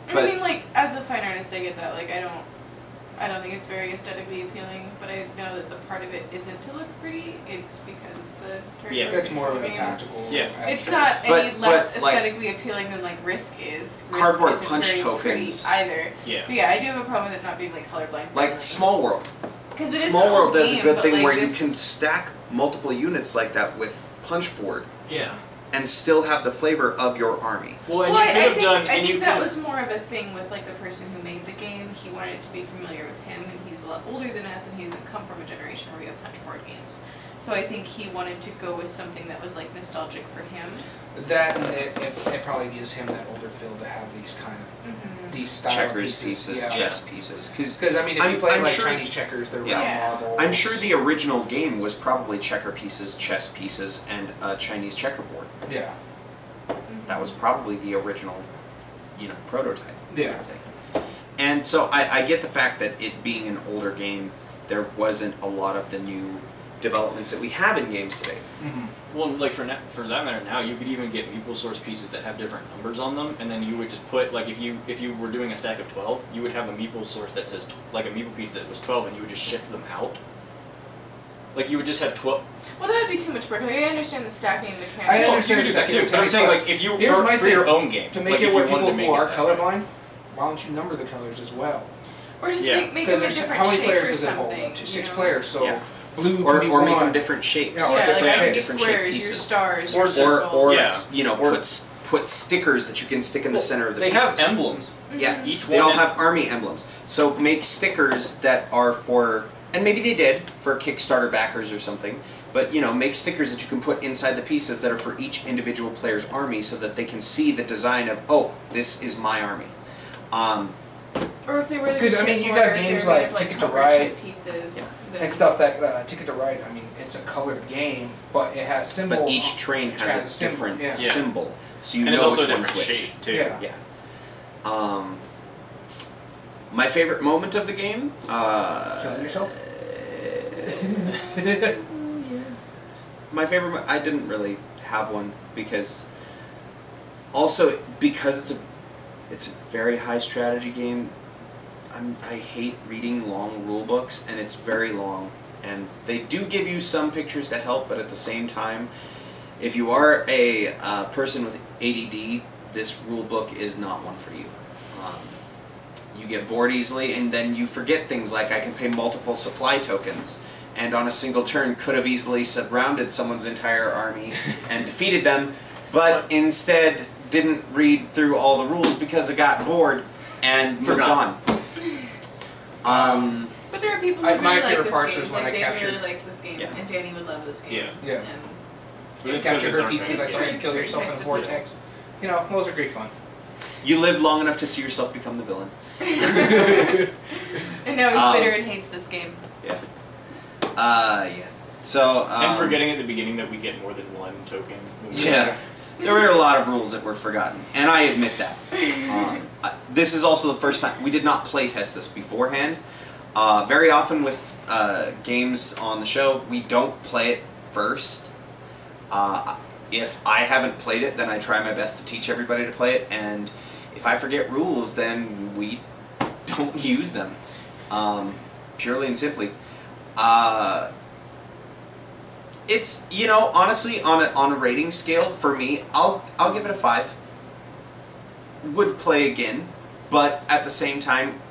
I but mean, like, as a fine artist, I get that. Like, I don't think it's very aesthetically appealing, but I know that the part of it isn't to look pretty. It's because it's the Yeah. It's more of a game. tactical. Yeah. It's abstract. not any But- less but, like, aesthetically appealing than like Risk is. Risk Cardboard isn't punch very tokens. pretty either. Yeah. But yeah, I do have a problem with it not being like colorblind. like Small World. Because it is Small an World old does a game, good but, thing like, where you this- can stack multiple units like that with punch board. Yeah. and still have the flavor of your army. Well, and Well, you could have done. I and you think that could- was more of a thing with like the person who made the game. He wanted it to be familiar with him, and he's a lot older than us, and he's come from a generation where we have punch board games. So I think he wanted to go with something that was like nostalgic for him. That and it probably gives him that older feel to have these kind of these style Checkers pieces. pieces, Yeah. chess pieces. Because I mean, if you play I'm like sure- Chinese checkers, they're Yeah. round marbles. I'm sure the original game was probably checker pieces, chess pieces, and a Chinese checkerboard. Yeah. That was probably the original, prototype. Yeah. Thing. And so I get the fact that it being an older game, there wasn't a lot of the new developments that we have in games today. Mm-hmm. Well, like for that matter, now you could even get meeple source pieces that have different numbers on them, and then you would just put like if you were doing a stack of 12, you would have a meeple source that says like a meeple piece that was 12, and you would just shift them out. Like you would just have 12. Well, that would be too much work. Like, I understand the stacking mechanic. I Well, you understand could do that too. stacking But I'm saying mechanics, like if you here's my for your thing. own game To make like, it if where you wanted people to make who it are that way. colorblind, why don't you number the colors as well? Or just Yeah. make them Because a there's different how many shape players or does it hold? something. Up to you 6 know? players, so Yeah. blue can Or be make them one. different shapes. Yeah, or Yeah, like different I shapes. your different shape squares, your pieces. stars, Or your just- circles. Yeah. Put stickers that you can stick in the center of the They pieces. have emblems. Yeah, Each they one all is- have army emblems. So make stickers that are for, and maybe they did for Kickstarter backers or something. But make stickers that you can put inside the pieces that are for each individual player's army, so that they can see the design of, oh, this is my army. Or if they were Because, I mean, you got games like Ticket to Ride pieces. and stuff that Ticket to Ride. I mean, it's a colored game, but it has symbols. But each train has has a a symbol, different yeah. symbol, so you And it's know also which a one's different which. shape too. Yeah. Yeah. My favorite moment of the game. Killing yourself? My favorite. I didn't really have one because it's a very high strategy game. I hate reading long rule books, and it's very long. And they do give you some pictures to help, but at the same time, if you are a person with ADD, this rule book is not one for you. You get bored easily, and then you forget things like I can pay multiple supply tokens, and on a single turn could have easily surrounded someone's entire army and defeated them, but instead didn't read through all the rules because I got bored and moved on. But there are people who My really like favorite this parts game. is when like I Dave captured- really likes this game, Yeah. and Danny would love this game. Yeah. Yeah. And But You it's capture because her it's pieces, I arcade. saw you kill Certain yourself in types a of vortex. You know, those are great fun. You lived long enough to see yourself become the villain. and now he's Um, bitter and hates this game. Yeah. Yeah. So. And forgetting at the beginning that we get more than one token. Yeah. There were a lot of rules that were forgotten, and I admit that. This is also the first time we did not play test this beforehand. Very often with games on the show, we don't play it first. If I haven't played it, then I try my best to teach everybody to play it, and if I forget rules, then we don't use them. Purely and simply. It's, honestly, on a rating scale, for me, I'll give it a 5. Would play again, but at the same time,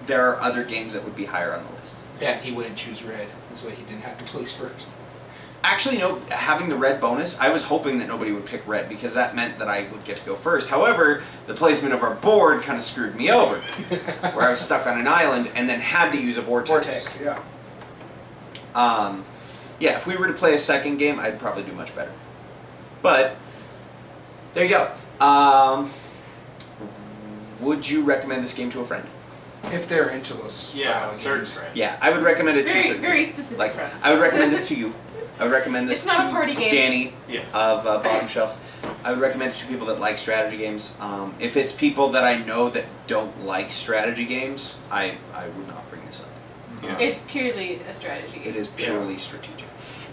there are other games that would be higher on the list. That he wouldn't choose red. That's why he didn't have to place first. Actually, no, having the red bonus, I was hoping that nobody would pick red because that meant that I would get to go first. However, the placement of our board kind of screwed me over, where I was stuck on an island and then had to use a vortex. Yeah. Yeah, if we were to play a second game, I'd probably do much better. But, there you go. Would you recommend this game to a friend? If they're into those Yeah, style certain games. friends. Yeah, I would recommend it to Very, certain very specific like, friends. I would recommend this to you. I would recommend this It's not to a party game. Danny Yeah. of Bottom Shelf. I would recommend it to people that like strategy games. If it's people that I know that don't like strategy games, I would not bring this up. Yeah. It's purely a strategy game. It is purely strategic.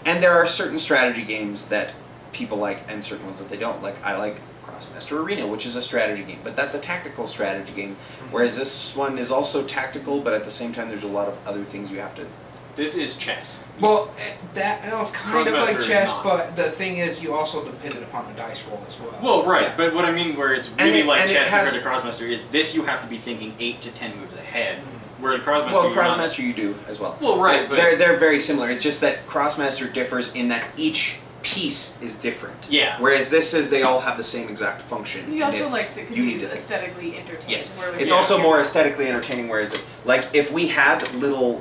And there are certain strategy games that people like and certain ones that they don't. Like, I like Crossmaster Arena, which is a strategy game, but that's a tactical strategy game. Whereas this one is also tactical, but at the same time there's a lot of other things you have to... This is chess. Well, it's kind of Crossmaster like is chess, not. but the thing is, you also depended upon a dice roll as well. Well, right, Yeah. but what I mean where it's And really it- like and it chess has- compared to Crossmaster is this you have to be thinking 8 to 10 moves ahead. Where in Crossmaster Well, you're not. Crossmaster you do as well. Well, right, but they're very similar. It's just that Crossmaster differs in that each piece is different. Yeah. Whereas this is they all have the same exact function. He and also it's likes it because unique he's to think. aesthetically entertaining. Yes, where with it's the also other- more aesthetically entertaining. Whereas, like, if we had little,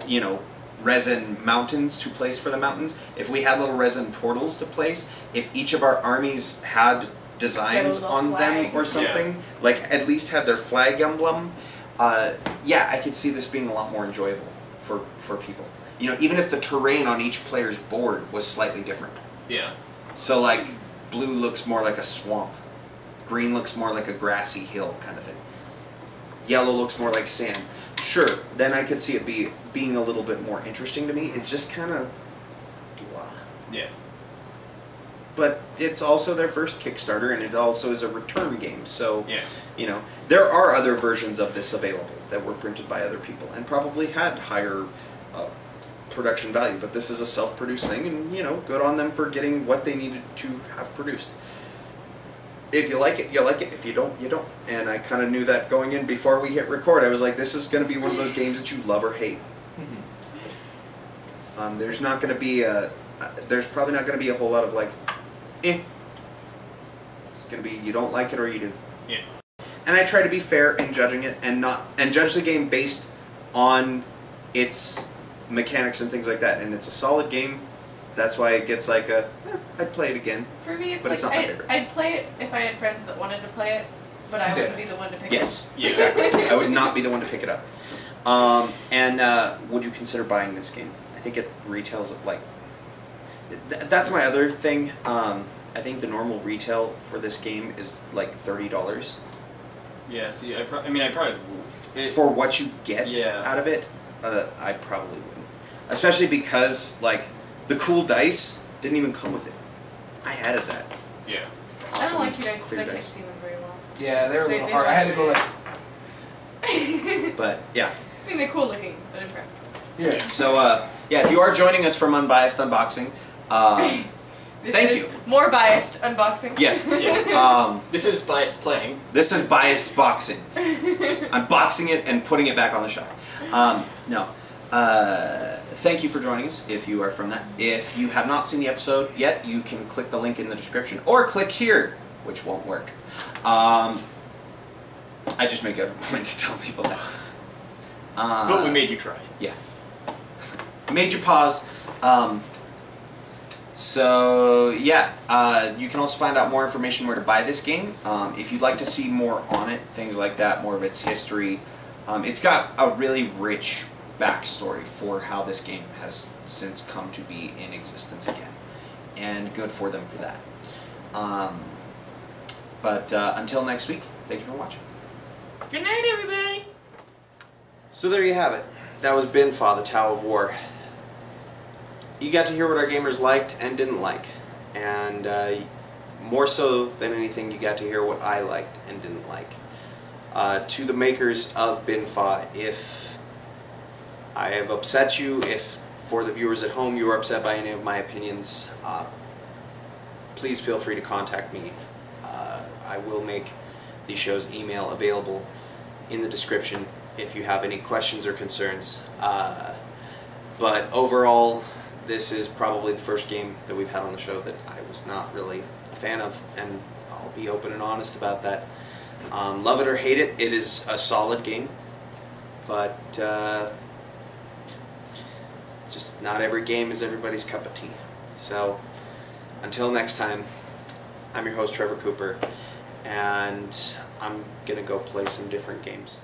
resin mountains to place for the mountains, if we had little resin portals to place, if each of our armies had designs little on them flag. or something, like at least had their flag emblem, yeah, I could see this being a lot more enjoyable for people. Even if the terrain on each player's board was slightly different. Yeah. So, like, blue looks more like a swamp. Green looks more like a grassy hill kind of thing. Yellow looks more like sand. Sure, then I could see it being a little bit more interesting to me. It's just kind of blah. Yeah. But it's also their first Kickstarter, and it also is a return game. So, Yeah. there are other versions of this available that were printed by other people and probably had higher production value. But this is a self-produced thing, and, good on them for getting what they needed to have produced. If you like it, you like it. If you don't, you don't. And I kind of knew that going in before we hit record. I was like, this is going to be one of those games that you love or hate. There's not going to be there's probably not going to be a whole lot of like, eh. It's going to be you don't like it or you do. Yeah. And I try to be fair in judging it and judge the game based on its mechanics and things like that. And it's a solid game. That's why it gets like I'd play it again. For me, it's But like it's not my favorite. I'd play it if I had friends that wanted to play it, but I wouldn't be the one to pick Yes, Yeah. exactly. I would not be the one to pick it up. Would you consider buying this game? I think it retails at like. That's my other thing. I think the normal retail for this game is like $30 Yeah. See, I probably would. for what you get Yeah. out of it. I probably wouldn't, especially because like the cool dice didn't even come with it. I added that. Yeah. I don't Awesome like you guys because clear I can't dice. see them very well. Yeah, they're a They- little they hard. I had to go like. I But yeah. mean, they're cool looking, but impressive. Yeah. So yeah, if you are joining us from Unbiased Unboxing, This Thank is you. more biased unboxing. yes. Yeah. This is biased playing. This is biased boxing. I'm boxing it and putting it back on the shelf. No. Thank you for joining us if you are from that. If you have not seen the episode yet, you can click the link in the description or click here, which won't work. I just make a point to tell people that. But we made you try. Yeah. Made you pause. So yeah, you can also find out more information where to buy this game. If you'd like to see more on it, things like that, more of its history. It's got a really rich backstory for how this game has since come to be in existence again. And good for them for that. But until next week, thank you for watching. Good night, everybody. So there you have it. That was Binfa, the Tao of War. You got to hear what our gamers liked and didn't like. And more so than anything, you got to hear what I liked and didn't like. To the makers of Binfa, if I have upset you, if for the viewers at home you are upset by any of my opinions, please feel free to contact me. I will make the show's email available in the description if you have any questions or concerns. But overall, this is probably the first game that we've had on the show that I was not really a fan of, and I'll be open and honest about that. Love it or hate it, it is a solid game, but just not every game is everybody's cup of tea. So until next time, I'm your host Trevor Cooper, and I'm gonna go play some different games.